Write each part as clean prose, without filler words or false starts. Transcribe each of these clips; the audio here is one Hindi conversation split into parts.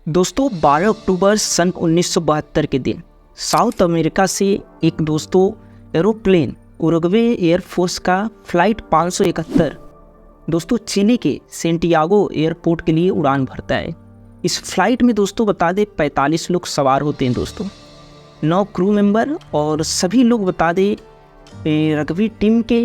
दोस्तों 12 अक्टूबर सन 1972 के दिन साउथ अमेरिका से एक एरोप्लेन उरुग्वे एयरफोर्स का फ्लाइट 571 दोस्तों चिली के सेंटियागो एयरपोर्ट के लिए उड़ान भरता है। इस फ्लाइट में दोस्तों बता दें 45 लोग सवार होते हैं दोस्तों, 9 क्रू मेंबर और सभी लोग बता दें रग्बी टीम के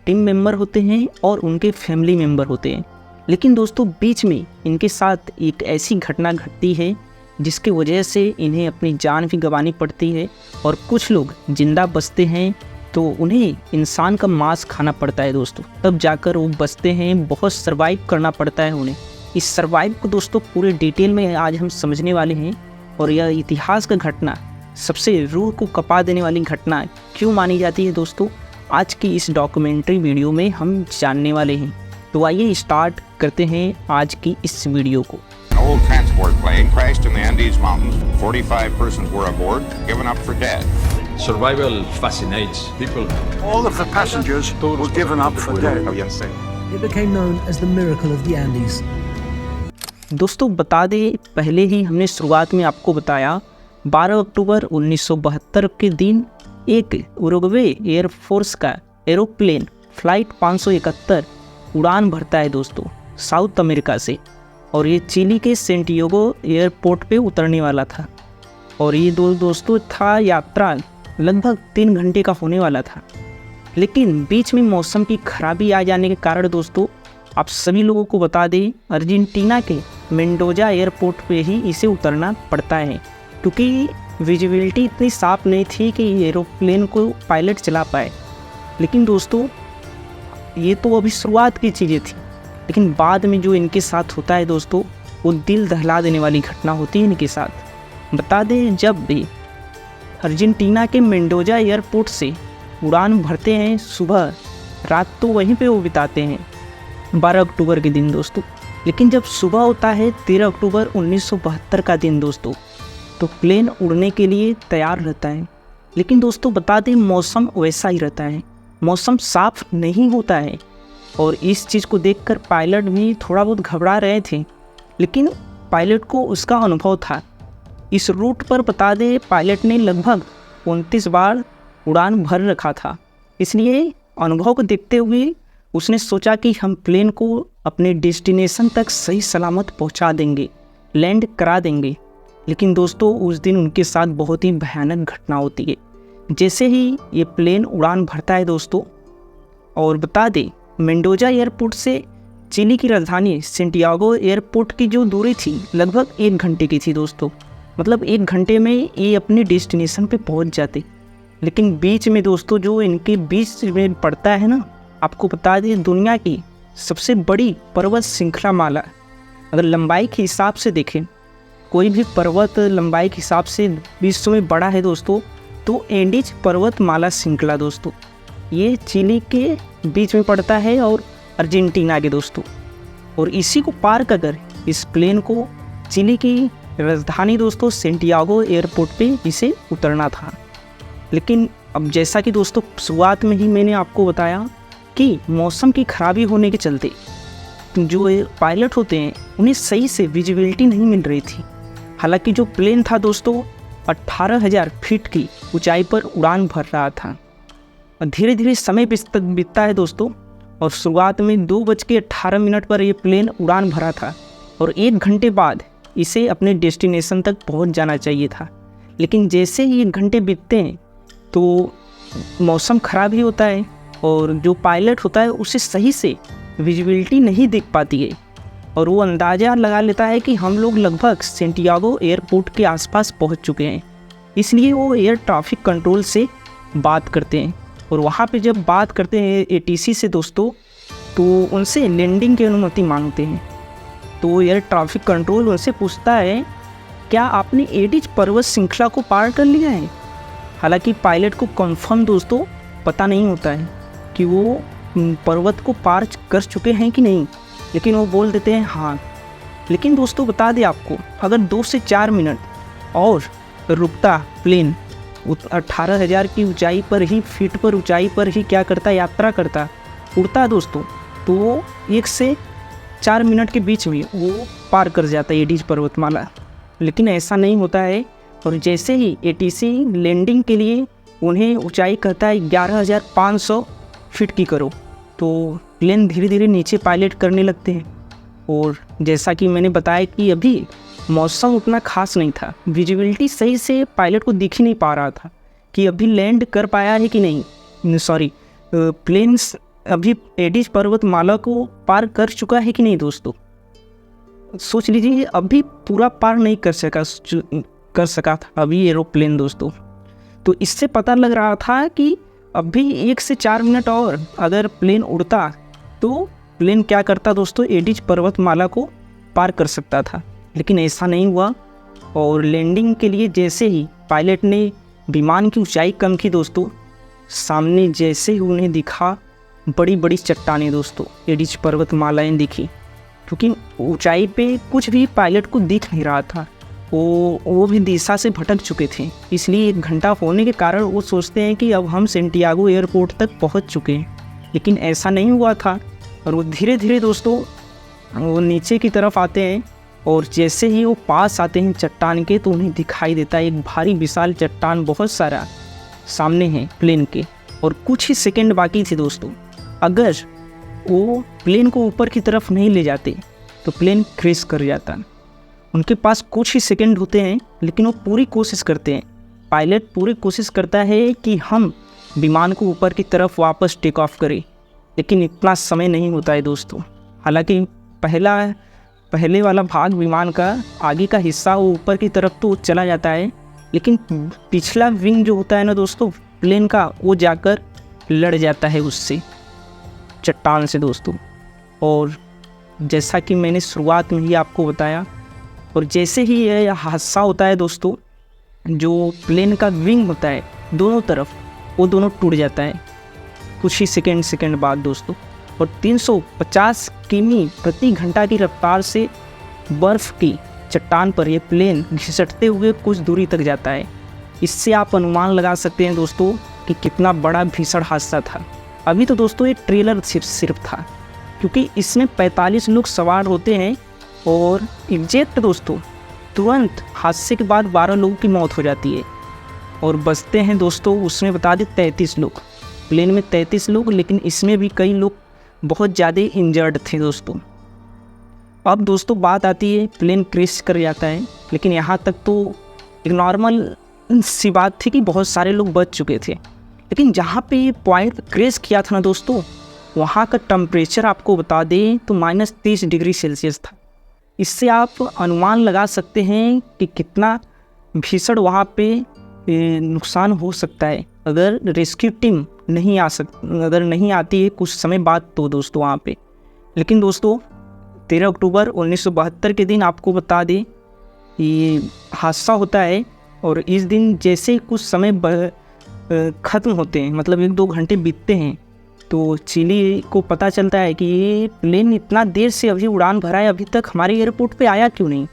टीम मेंबर होते हैं और उनके फैमिली मेंबर होते हैं। लेकिन दोस्तों बीच में इनके साथ एक ऐसी घटना घटती है जिसकी वजह से इन्हें अपनी जान भी गंवानी पड़ती है और कुछ लोग जिंदा बचते हैं तो उन्हें इंसान का मांस खाना पड़ता है दोस्तों, तब जाकर वो बचते हैं। बहुत सर्वाइव करना पड़ता है उन्हें। इस सर्वाइव को दोस्तों पूरे डिटेल में आज हम समझने वाले हैं और यह इतिहास का घटना सबसे रूह को कपा देने वाली घटना क्यों मानी जाती है दोस्तों, आज की इस डॉक्यूमेंट्री वीडियो में हम जानने वाले हैं। तो आइए स्टार्ट करते हैं आज की इस वीडियो को। An old transport plane crashed in the Andes Mountains. 45 persons were aboard, given up for dead. Survival fascinates people. All of the passengers were given up for dead. It became known as the miracle of the Andes. दोस्तों बता दें, पहले ही हमने शुरुआत में आपको बताया 12 अक्टूबर 1972 के दिन एक उरुग्वे एयरफोर्स का एरोप्लेन फ्लाइट 571 उड़ान भरता है दोस्तों साउथ अमेरिका से, और ये चिली के सेंटियागो एयरपोर्ट पे उतरने वाला था। और ये दोस्तों था यात्रा लगभग 3 घंटे का होने वाला था। लेकिन बीच में मौसम की खराबी आ जाने के कारण दोस्तों आप सभी लोगों को बता दें अर्जेंटीना के मेंडोजा एयरपोर्ट पे ही इसे उतरना पड़ता है, क्योंकि विजिबिलिटी इतनी साफ़ नहीं थी कि एरोप्लेन को पायलट चला पाए। लेकिन दोस्तों ये तो अभी शुरुआत की चीज़ें थी, लेकिन बाद में जो इनके साथ होता है दोस्तों वो दिल दहला देने वाली घटना होती है इनके साथ। बता दें, जब भी अर्जेंटीना के मेंडोजा एयरपोर्ट से उड़ान भरते हैं सुबह, रात तो वहीं पे वो बिताते हैं 12 अक्टूबर के दिन दोस्तों। लेकिन जब सुबह होता है 13 अक्टूबर 1972 का दिन दोस्तों, तो प्लेन उड़ने के लिए तैयार रहता है। लेकिन दोस्तों बता दें मौसम वैसा ही रहता है, मौसम साफ नहीं होता है। और इस चीज़ को देखकर पायलट भी थोड़ा बहुत घबरा रहे थे, लेकिन पायलट को उसका अनुभव था। इस रूट पर बता दें पायलट ने लगभग 29 बार उड़ान भर रखा था, इसलिए अनुभव को देखते हुए उसने सोचा कि हम प्लेन को अपने डेस्टिनेशन तक सही सलामत पहुंचा देंगे, लैंड करा देंगे। लेकिन दोस्तों उस दिन उनके साथ बहुत ही भयानक घटना होती है। जैसे ही ये प्लेन उड़ान भरता है दोस्तों, और बता दें मेंडोजा एयरपोर्ट से चिली की राजधानी सेंटियागो एयरपोर्ट की जो दूरी थी लगभग 1 घंटे की थी दोस्तों, मतलब 1 घंटे में ये अपने डेस्टिनेशन पे पहुंच जाते। लेकिन बीच में दोस्तों जो इनके बीच में पड़ता है ना, आपको बता दें दुनिया की सबसे बड़ी पर्वत श्रृंखला माला, अगर लंबाई के हिसाब से देखें कोई भी पर्वत लंबाई के हिसाब से विश्व में बड़ा है दोस्तों, तो एंडीज पर्वतमाला श्रृंखला दोस्तों ये चिली के बीच में पड़ता है और अर्जेंटीना के दोस्तों। और इसी को पार कर इस प्लेन को चिली की राजधानी दोस्तों सेंटियागो एयरपोर्ट पे इसे उतरना था। लेकिन अब जैसा कि दोस्तों शुरुआत में ही मैंने आपको बताया कि मौसम की खराबी होने के चलते जो पायलट होते हैं उन्हें सही से विजिबिलिटी नहीं मिल रही थी। हालांकि जो प्लेन था दोस्तों 18,000 फीट की ऊंचाई पर उड़ान भर रहा था। और धीरे धीरे समय बीतता है दोस्तों, और शुरुआत में 2:18 पर ये प्लेन उड़ान भरा था और 1 घंटे बाद इसे अपने डेस्टिनेशन तक पहुंच जाना चाहिए था। लेकिन जैसे ही 1 घंटे बीतते हैं तो मौसम ख़राब ही होता है और जो पायलट होता है उसे सही से विजिबिलिटी नहीं दिख पाती है, और वो अंदाज़ा लगा लेता है कि हम लोग लगभग सेंटियागो एयरपोर्ट के आसपास पहुंच चुके हैं। इसलिए वो एयर ट्रैफिक कंट्रोल से बात करते हैं, और वहाँ पे जब बात करते हैं एटीसी से दोस्तों, तो उनसे लैंडिंग की अनुमति मांगते हैं। तो एयर ट्रैफिक कंट्रोल उनसे पूछता है क्या आपने एडीज पर्वत श्रृंखला को पार कर लिया है। हालांकि पायलट को कंफर्म दोस्तों पता नहीं होता है कि वो पर्वत को पार कर चुके हैं कि नहीं, लेकिन वो बोल देते हैं हाँ। लेकिन दोस्तों बता दें आपको, अगर 2 से 4 मिनट और रुकता प्लेन 18,000 की ऊंचाई पर ही फीट पर ऊंचाई पर ही क्या करता, यात्रा करता, उड़ता दोस्तों, तो वो 1 से 4 मिनट के बीच में वो पार कर जाता है एडीज पर्वतमाला। लेकिन ऐसा नहीं होता है। और जैसे ही ATC लैंडिंग के लिए उन्हें ऊंचाई कहता है 11,500 फीट की करो, तो प्लेन धीरे धीरे नीचे पायलट करने लगते हैं। और जैसा कि मैंने बताया कि अभी मौसम उतना खास नहीं था, विजिबिलिटी सही से पायलट को दिख ही नहीं पा रहा था कि अभी लैंड कर पाया है कि नहीं, सॉरी प्लेन्स अभी एडिज पर्वतमाला को पार कर चुका है कि नहीं दोस्तों। सोच लीजिए अभी पूरा पार नहीं कर सका था अभी एरोप्लेन दोस्तों। तो इससे पता लग रहा था कि अभी 1 से 4 मिनट और अगर प्लेन उड़ता तो प्लेन क्या करता दोस्तों, एडिज पर्वतमाला को पार कर सकता था। लेकिन ऐसा नहीं हुआ। और लैंडिंग के लिए जैसे ही पायलट ने विमान की ऊंचाई कम की दोस्तों, सामने जैसे ही उन्हें दिखा बड़ी बड़ी चट्टानें दोस्तों, एडिज पर्वतमालाएं दिखी। क्योंकि ऊंचाई पे कुछ भी पायलट को दिख नहीं रहा था, वो भी दिशा से भटक चुके थे। इसलिए 1 घंटा होने के कारण वो सोचते हैं कि अब हम सेंटियागो एयरपोर्ट तक पहुंच चुके हैं, लेकिन ऐसा नहीं हुआ था। और वो धीरे धीरे दोस्तों वो नीचे की तरफ आते हैं, और जैसे ही वो पास आते हैं चट्टान के, तो उन्हें दिखाई देता है एक भारी विशाल चट्टान बहुत सारा सामने है प्लेन के। और कुछ ही सेकंड बाकी थे दोस्तों, अगर वो प्लेन को ऊपर की तरफ नहीं ले जाते तो प्लेन क्रैश कर जाता। उनके पास कुछ ही सेकंड होते हैं, लेकिन वो पूरी कोशिश करते हैं, पायलट पूरी कोशिश करता है कि हम विमान को ऊपर की तरफ वापस टेक ऑफ करें, लेकिन इतना समय नहीं होता है दोस्तों। हालांकि पहले वाला भाग विमान का आगे का हिस्सा वो ऊपर की तरफ तो चला जाता है, लेकिन पिछला विंग जो होता है ना दोस्तों प्लेन का, वो जाकर लड़ जाता है उससे, चट्टान से दोस्तों। और जैसा कि मैंने शुरुआत में ही आपको बताया, और जैसे ही यह हादसा होता है दोस्तों, जो प्लेन का विंग होता है दोनों तरफ, वो दोनों टूट जाता है कुछ ही सेकंड बाद दोस्तों। और 350 किमी प्रति घंटा की रफ्तार से बर्फ़ की चट्टान पर यह प्लेन घिसटते हुए कुछ दूरी तक जाता है। इससे आप अनुमान लगा सकते हैं दोस्तों कि कितना बड़ा भीषण हादसा था। अभी तो दोस्तों ये ट्रेलर सिर्फ था, क्योंकि इसमें 45 लोग सवार होते हैं, और एग्जैक्ट दोस्तों तुरंत हादसे के बाद 12 लोगों की मौत हो जाती है, और बचते हैं दोस्तों उसमें बता दें 33 लोग। प्लेन में 33 लोग, लेकिन इसमें भी कई लोग बहुत ज़्यादा इंजर्ड थे दोस्तों। अब दोस्तों बात आती है, प्लेन क्रैश कर जाता है, लेकिन यहाँ तक तो एक नॉर्मल सी बात थी कि बहुत सारे लोग बच चुके थे। लेकिन जहाँ पे ये पॉइंट क्रैश किया था ना दोस्तों, वहाँ का टेम्परेचर आपको बता दें तो -30 डिग्री सेल्सियस था। इससे आप अनुमान लगा सकते हैं कि कितना भीषण वहाँ पे नुकसान हो सकता है अगर रेस्क्यू टीम अगर नहीं आती है कुछ समय बाद तो दोस्तों वहाँ पे। लेकिन दोस्तों 13 अक्टूबर 1972 के दिन आपको बता दें ये हादसा होता है, और इस दिन जैसे ही कुछ समय ख़त्म होते हैं, मतलब 1-2 घंटे बीतते हैं, तो चिली को पता चलता है कि ये प्लेन इतना देर से अभी उड़ान भरा है, अभी तक हमारे एयरपोर्ट पे आया क्यों नहीं।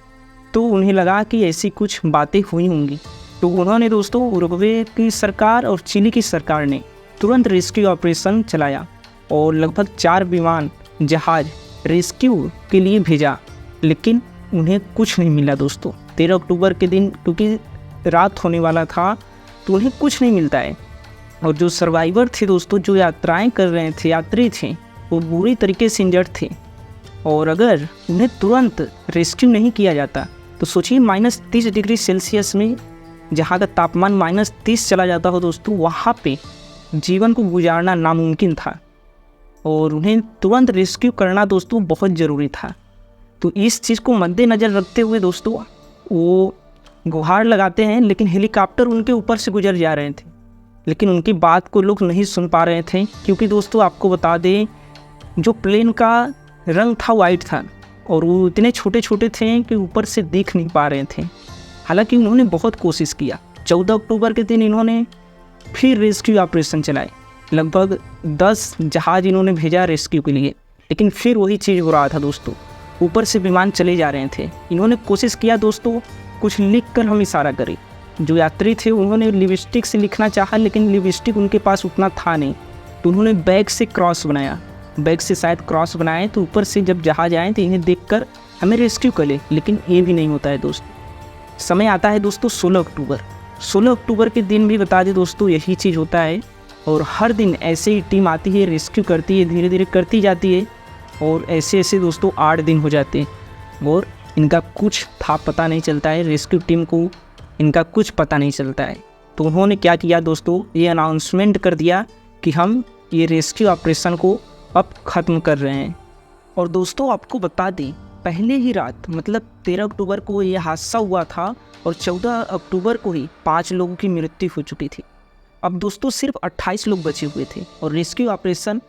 तो उन्हें लगा कि ऐसी कुछ बातें हुई होंगी, तो उन्होंने दोस्तों उरुग्वे की सरकार और चिली की सरकार ने तुरंत रेस्क्यू ऑपरेशन चलाया, और लगभग 4 विमान जहाज़ रेस्क्यू के लिए भेजा, लेकिन उन्हें कुछ नहीं मिला दोस्तों। 13 अक्टूबर के दिन क्योंकि रात होने वाला था, तो उन्हें कुछ नहीं मिलता है। और जो सर्वाइवर थे दोस्तों, जो यात्राएं कर रहे थे, यात्री थे, वो बुरी तरीके से इंजर्ड थे, और अगर उन्हें तुरंत रेस्क्यू नहीं किया जाता तो सोचिए -30 डिग्री सेल्सियस में जहाँ का तापमान -30 चला जाता हो दोस्तों, वहाँ पे जीवन को गुजारना नामुमकिन था, और उन्हें तुरंत रेस्क्यू करना दोस्तों बहुत ज़रूरी था। तो इस चीज़ को मद्देनज़र रखते हुए दोस्तों वो गुहार लगाते हैं, लेकिन हेलीकॉप्टर उनके ऊपर से गुजर जा रहे थे, लेकिन उनकी बात को लोग नहीं सुन पा रहे थे, क्योंकि दोस्तों आपको बता दें जो प्लेन का रंग था वाइट था, और वो इतने छोटे छोटे थे कि ऊपर से दिख नहीं पा रहे थे। हालांकि उन्होंने बहुत कोशिश किया। 14 अक्टूबर के दिन इन्होंने फिर रेस्क्यू ऑपरेशन चलाए, लगभग 10 जहाज़ इन्होंने भेजा रेस्क्यू के लिए, लेकिन फिर वही चीज़ हो रहा था दोस्तों, ऊपर से विमान चले जा रहे थे। इन्होंने कोशिश किया दोस्तों कुछ लिख कर हम इशारा करें। जो यात्री थे उन्होंने लिपस्टिक से लिखना चाहा, लेकिन लिपस्टिक उनके पास उतना था नहीं, तो उन्होंने बैग से क्रॉस बनाया, बैग से शायद क्रॉस बनाए, तो ऊपर से जब जहाज आए तो इन्हें देखकर हमें रेस्क्यू कर ले, लेकिन ये भी नहीं होता है दोस्त। समय आता है दोस्तों 16 अक्टूबर। 16 अक्टूबर के दिन भी बता दें दोस्तों यही चीज़ होता है, और हर दिन ऐसे ही टीम आती है, रेस्क्यू करती है, धीरे धीरे करती जाती है, और ऐसे ऐसे दोस्तों 8 दिन हो जाते हैं और इनका कुछ था पता नहीं चलता है, रेस्क्यू टीम को इनका कुछ पता नहीं चलता है। तो उन्होंने क्या किया दोस्तों, ये अनाउंसमेंट कर दिया कि हम ये रेस्क्यू ऑपरेशन को अब ख़त्म कर रहे हैं। और दोस्तों आपको बता दें, पहले ही रात मतलब 13 अक्टूबर को ये हादसा हुआ था और 14 अक्टूबर को ही 5 लोगों की मृत्यु हो चुकी थी। अब दोस्तों सिर्फ 28 लोग बचे हुए थे और रेस्क्यू ऑपरेशन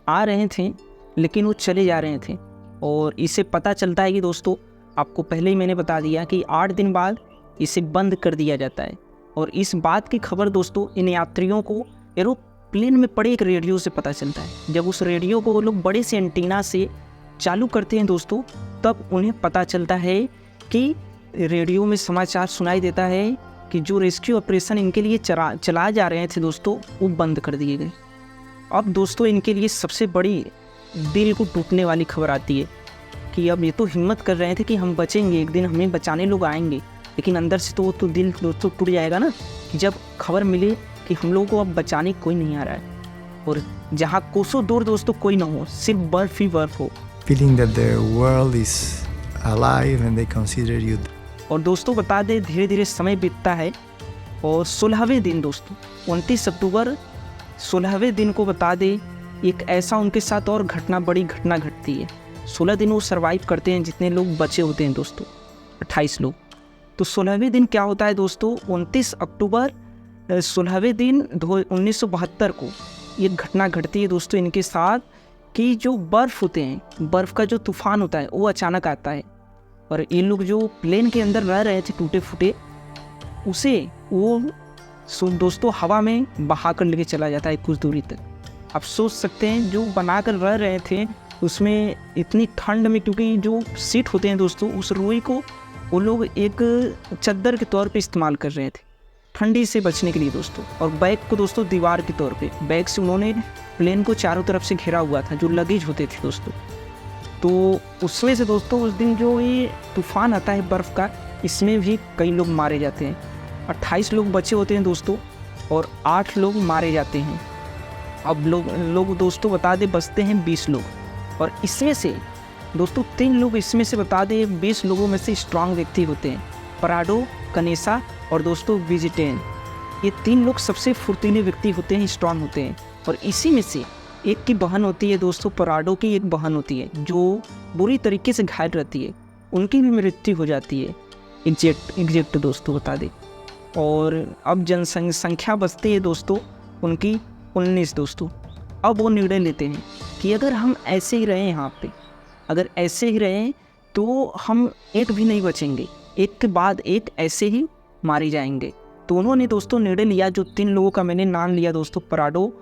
आ रहे थे, लेकिन वो चले जा रहे थे। और इसे पता चलता है कि दोस्तों आपको पहले ही मैंने बता दिया कि 8 दिन बाद इसे बंद कर दिया जाता है। और इस बात की खबर दोस्तों इन यात्रियों को एरोप्लेन में पड़े एक रेडियो से पता चलता है। जब उस रेडियो को वो लोग बड़े से एंटीना से चालू करते हैं दोस्तों, तब उन्हें पता चलता है कि रेडियो में समाचार सुनाई देता है कि जो रेस्क्यू ऑपरेशन इनके लिए चलाए जा रहे थे दोस्तों, वो बंद कर दिए गए। अब दोस्तों इनके लिए सबसे बड़ी दिल को टूटने वाली खबर आती है कि अब ये तो हिम्मत कर रहे थे कि हम बचेंगे, एक दिन हमें बचाने लोग आएंगे, लेकिन अंदर से तो दिल दोस्तों टूट जाएगा ना कि जब खबर मिले कि हम लोगों को अब बचाने कोई नहीं आ रहा है और जहाँ कोसों दूर दोस्तों कोई ना हो, सिर्फ बर्फ ही बर्फ हो। Feeling that the world is alive and they consider you. और दोस्तों बता दें धीरे धीरे समय बीतता है और 16वें दिन दोस्तों 29 अक्टूबर 16वें दिन को बता दें एक ऐसा उनके साथ और बड़ी घटना घटती है। 16 दिन वो सरवाइव करते हैं, जितने लोग बचे होते हैं दोस्तों 28 लोग। तो 16वें दिन क्या होता है दोस्तों, 29 अक्टूबर 16वें दिन 1972 को एक घटना घटती है दोस्तों इनके साथ कि जो बर्फ़ होते हैं, बर्फ़ का जो तूफ़ान होता है वो अचानक आता है और ये लोग जो प्लेन के अंदर रह रहे थे टूटे फूटे, उसे वो दोस्तों हवा में बहा कर लेके चला जाता है कुछ दूरी तक। आप सोच सकते हैं जो बना कर रह रहे थे उसमें इतनी ठंड में, क्योंकि जो सीट होते हैं दोस्तों उस रुई को वो लोग एक चद्दर के तौर पे इस्तेमाल कर रहे थे ठंडी से बचने के लिए दोस्तों। और बैग को दोस्तों दीवार के तौर पे बैग से उन्होंने प्लेन को चारों तरफ से घेरा हुआ था, जो लगेज होते थे दोस्तों। तो उसमें से दोस्तों उस दिन जो ये तूफ़ान आता है बर्फ़ का, इसमें भी कई लोग मारे जाते हैं। 28 लोग बचे होते हैं दोस्तों और 8 लोग मारे जाते हैं। अब लोग दोस्तों बता दें बचते हैं 20 लोग और इसमें से दोस्तों 3 लोग इसमें से बता दें 20 लोगों में से स्ट्रांग व्यक्ति होते हैं, पराडो, कनेसा और दोस्तों विजिटेन। ये 3 लोग सबसे फुर्तीले व्यक्ति होते हैं, स्ट्रांग होते हैं। और इसी में से एक की बहन होती है दोस्तों, पराडो की एक बहन होती है जो बुरी तरीके से घायल रहती है, उनकी भी मृत्यु हो जाती है एग्जैक्ट दोस्तों बता दें। और अब जनसंख्या बचती है दोस्तों उनकी 19 दोस्तों। अब वो निर्णय लेते हैं कि अगर हम ऐसे ही रहें यहाँ पे, अगर ऐसे ही रहें तो हम एक भी नहीं बचेंगे, एक के बाद एक ऐसे ही मारे जाएंगे। तो उन्होंने दोस्तों निर्णय लिया, जो 3 लोगों का मैंने नाम लिया दोस्तों, पराडो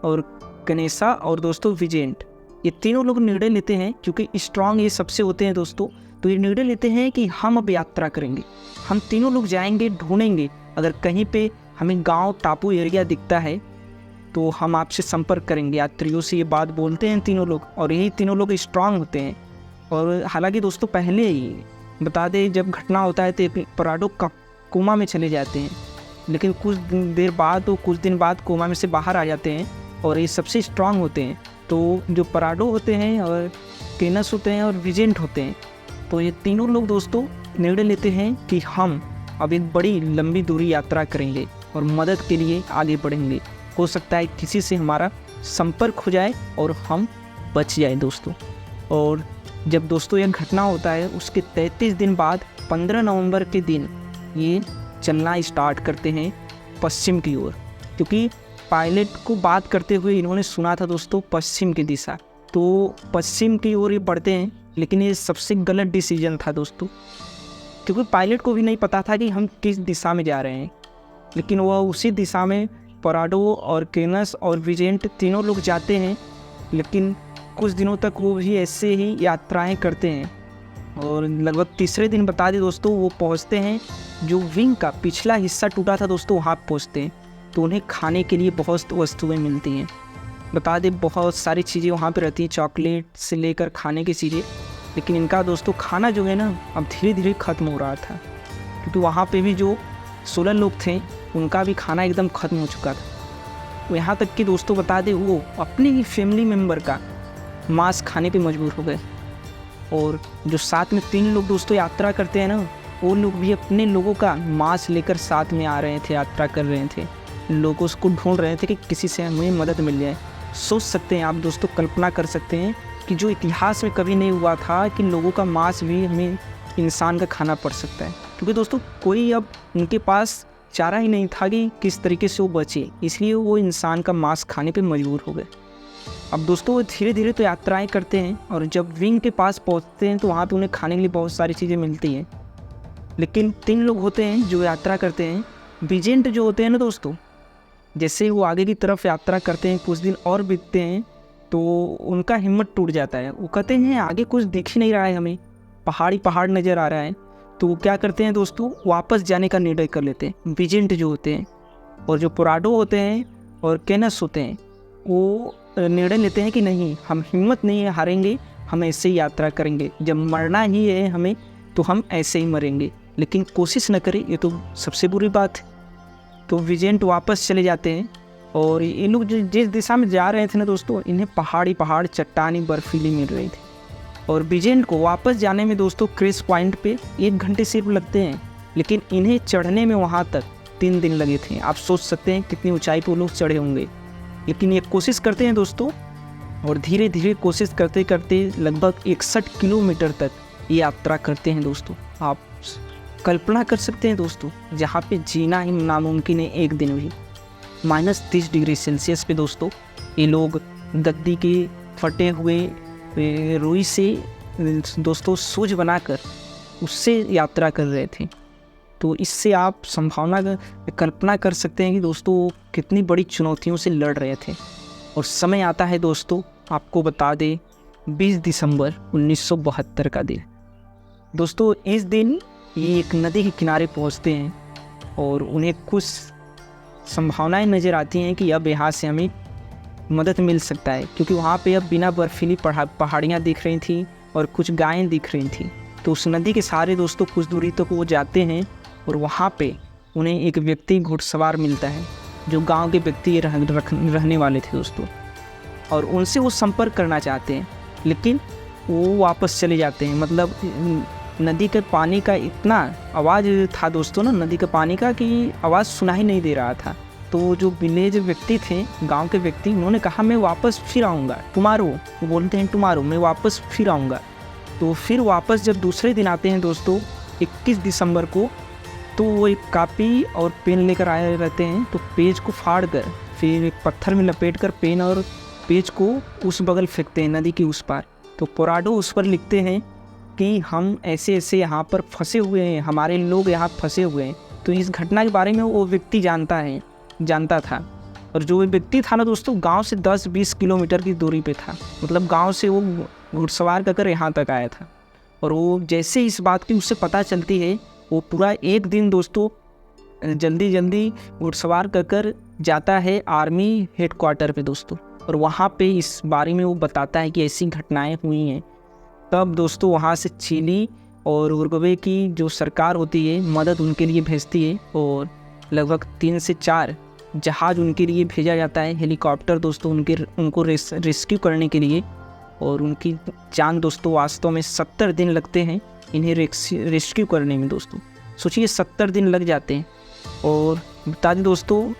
और कनेसा और दोस्तों विजेंट, ये तीनों लोग निर्णय लेते हैं क्योंकि स्ट्रांग ये सबसे होते हैं दोस्तों। तो ये निर्णय लेते हैं कि हम अब यात्रा करेंगे, हम तीनों लोग जाएंगे, ढूंढेंगे, अगर कहीं पे हमें गांव टापू एरिया दिखता है तो हम आपसे संपर्क करेंगे। यात्रियों से ये बात बोलते हैं तीनों लोग और यही तीनों लोग स्ट्रांग होते हैं। और हालांकि दोस्तों पहले ही बता दें जब घटना होता है तो पराडो कोमा में चले जाते हैं, लेकिन कुछ दिन बाद कोमा में से बाहर आ जाते हैं और ये सबसे स्ट्रांग होते हैं। तो जो पराडो होते हैं और केनस होते हैं और विजेंट होते हैं, तो ये तीनों लोग दोस्तों निर्णय लेते हैं कि हम अब एक बड़ी लंबी दूरी यात्रा करेंगे और मदद के लिए आगे बढ़ेंगे। हो सकता है किसी से हमारा संपर्क हो जाए और हम बच जाए दोस्तों। और जब दोस्तों यह घटना होता है उसके 33 दिन बाद 15 नवंबर के दिन ये चलना स्टार्ट करते हैं पश्चिम की ओर, क्योंकि पायलट को बात करते हुए इन्होंने सुना था दोस्तों पश्चिम की दिशा, तो पश्चिम की ओर ये बढ़ते हैं। लेकिन ये सबसे गलत डिसीजन था दोस्तों, क्योंकि पायलट को भी नहीं पता था कि हम किस दिशा में जा रहे हैं, लेकिन वह उसी दिशा में पराडो और केनस और विजेंट तीनों लोग जाते हैं। लेकिन कुछ दिनों तक वो भी ऐसे ही यात्राएं करते हैं और लगभग तीसरे दिन बता दें दोस्तों वो पहुंचते हैं, जो विंग का पिछला हिस्सा टूटा था दोस्तों वहाँ पहुँचते हैं। तो उन्हें खाने के लिए बहुत वस्तुएं मिलती हैं, बता दें बहुत सारी चीज़ें वहाँ पे रहती हैं, चॉकलेट से लेकर खाने की चीज़ें। लेकिन इनका दोस्तों खाना जो है ना अब धीरे धीरे ख़त्म हो रहा था, क्योंकि वहाँ पे भी जो 16 लोग थे उनका भी खाना एकदम ख़त्म हो चुका था। तो यहाँ तक कि दोस्तों बता दें वो अपने ही फैमिली मेम्बर का मांस खाने पे मजबूर हो गए। और जो साथ में 3 लोग दोस्तों यात्रा करते हैं ना, वो लोग भी अपने लोगों का मांस लेकर साथ में आ रहे थे, यात्रा कर रहे थे, लोगों उसको ढूंढ रहे थे कि किसी से हमें मदद मिल जाए। सोच सकते हैं आप दोस्तों, कल्पना कर सकते हैं कि जो इतिहास में कभी नहीं हुआ था कि लोगों का मांस भी हमें इंसान का खाना पड़ सकता है। क्योंकि दोस्तों कोई अब उनके पास चारा ही नहीं था कि किस तरीके से वो बचे, इसलिए वो इंसान का मांस खाने पे मजबूर हो गए। अब दोस्तों वो धीरे धीरे तो यात्राएं करते हैं और जब विंग के पास पहुंचते हैं तो वहाँ पे उन्हें खाने के लिए बहुत सारी चीज़ें मिलती हैं। लेकिन 3 लोग होते हैं जो यात्रा करते हैं, विजेंट जो होते हैं ना दोस्तों, जैसे वो आगे की तरफ यात्रा करते हैं, कुछ दिन और बीतते हैं तो उनका हिम्मत टूट जाता है। वो कहते हैं आगे कुछ दिख ही नहीं रहा है, हमें पहाड़ नज़र आ रहा है। तो वो क्या करते हैं दोस्तों, वापस जाने का निर्णय कर लेते हैं विजेंट जो होते हैं। और जो पोराडो होते हैं और केनस होते हैं वो निर्णय लेते हैं कि नहीं, हम हिम्मत नहीं है हारेंगे, हम ऐसे ही यात्रा करेंगे, जब मरना ही है हमें तो हम ऐसे ही मरेंगे, लेकिन कोशिश न करें, ये तो सबसे बुरी बात है। तो विजेंट वापस चले जाते हैं और ये लोग जिस दिशा में जा रहे थे ना दोस्तों, इन्हें पहाड़ चट्टानी बर्फीली मिल रही थी। और विजेंट को वापस जाने में दोस्तों क्रेस पॉइंट पे 1 घंटे सिर्फ लगते हैं, लेकिन इन्हें चढ़ने में वहाँ तक 3 दिन लगे थे। आप सोच सकते हैं कितनी ऊंचाई पर वो लोग चढ़े होंगे। लेकिन ये कोशिश करते हैं दोस्तों, और धीरे धीरे कोशिश करते करते लगभग 61 किलोमीटर तक ये यात्रा करते हैं दोस्तों। आप कल्पना कर सकते हैं दोस्तों, जहाँ पे जीना ही नामुमकिन है एक दिन भी। -30 डिग्री सेल्सियस पे दोस्तों ये लोग गद्दी के फटे हुए रुई से दोस्तों सूज बनाकर उससे यात्रा कर रहे थे। तो इससे आप कल्पना कर सकते हैं कि दोस्तों कितनी बड़ी चुनौतियों से लड़ रहे थे। और समय आता है दोस्तों, आपको बता दें 20 दिसंबर 1972 का दिन। दोस्तों इस दिन ये एक नदी के किनारे पहुंचते हैं और उन्हें कुछ संभावनाएं नज़र आती हैं कि अब यहाँ से हमें मदद मिल सकता है, क्योंकि वहाँ पे अब बिना बर्फीली पहाड़ियाँ दिख रही थी और कुछ गायें दिख रही थी। तो उस नदी के सहारे दोस्तों कुछ दूरी तक वो जाते हैं और वहाँ पे उन्हें एक व्यक्ति घुड़सवार मिलता है जो गांव के व्यक्ति रहने वाले थे दोस्तों। और उनसे वो संपर्क करना चाहते हैं, लेकिन वो वापस चले जाते हैं। मतलब नदी के पानी का इतना आवाज़ था दोस्तों ना, नदी के पानी का, कि आवाज़ सुना ही नहीं दे रहा था। तो जो विलेज व्यक्ति थे, गांव के व्यक्ति, उन्होंने कहा मैं वापस फिर आऊँगा टुमारो, वो बोलते हैं टुमारो, मैं वापस फिर आऊँगा। तो फिर वापस जब दूसरे दिन आते हैं दोस्तों 21 दिसंबर को, तो वो एक कापी और पेन लेकर आए रहते हैं। तो पेज को फाड़ कर फिर एक पत्थर में लपेट कर पेन और पेज को उस बगल फेंकते हैं नदी के उस पार। तो पोराडो उस पर लिखते हैं कि हम ऐसे ऐसे यहाँ पर फंसे हुए हैं, हमारे लोग यहाँ फंसे हुए हैं। तो इस घटना के बारे में वो व्यक्ति जानता था। और जो व्यक्ति था ना दोस्तों, गांव से 10-20 किलोमीटर की दूरी पे था। मतलब गांव से वो घुड़सवार कर यहाँ तक आया था। और वो जैसे इस बात की उससे पता चलती है, वो पूरा एक दिन दोस्तों जल्दी घुड़सवार कर जाता है आर्मी हेडक्वार्टर पे दोस्तों। और वहाँ पे इस बारे में वो बताता है कि ऐसी घटनाएं हुई हैं। तब दोस्तों वहाँ से चिली और उरुग्वे की जो सरकार होती है मदद उनके लिए भेजती है, और लगभग 3 से 4 जहाज़ उनके लिए भेजा जाता है, हेलीकॉप्टर दोस्तों उनको रेस्क्यू करने के लिए। और उनकी जान दोस्तों वास्तव में 70 दिन लगते हैं इन्हें रेस्क्यू करने में दोस्तों। सोचिए 70 दिन लग जाते हैं। और बता दें दोस्तों,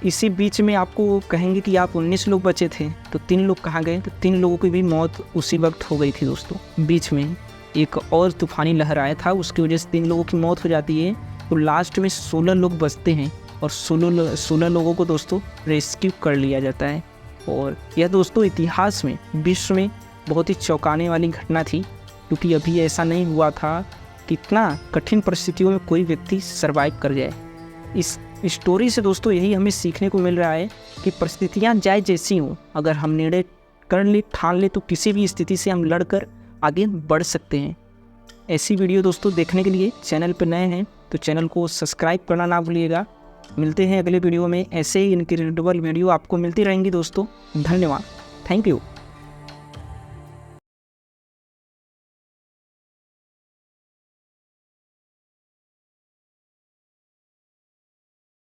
इसी बीच में आपको कहेंगे कि आप 19 लोग बचे थे, तो 3 लोग कहाँ गए? तो 3 लोगों की भी मौत उसी वक्त हो गई थी दोस्तों। बीच में एक और तूफ़ानी लहर आया था, उसकी वजह से 3 लोगों की मौत हो जाती है। तो लास्ट में 16 लोग बचते हैं और 16 लोगों को दोस्तों रेस्क्यू कर लिया जाता है। और यह दोस्तों इतिहास में, विश्व में बहुत ही चौंकाने वाली घटना थी, क्योंकि अभी ऐसा नहीं हुआ था कि इतना कठिन परिस्थितियों में कोई व्यक्ति सर्वाइव कर जाए। इस स्टोरी से दोस्तों यही हमें सीखने को मिल रहा है कि परिस्थितियाँ चाहे जैसी हों, अगर हम निर्णय ठान ले तो किसी भी स्थिति से हम लड़कर आगे बढ़ सकते हैं। ऐसी वीडियो दोस्तों देखने के लिए चैनल पर नए हैं तो चैनल को सब्सक्राइब करना ना भूलिएगा। मिलते हैं अगले वीडियो में। ऐसे ही इनक्रेडिबल वीडियो आपको मिलती रहेंगी दोस्तों। धन्यवाद, थैंक यू।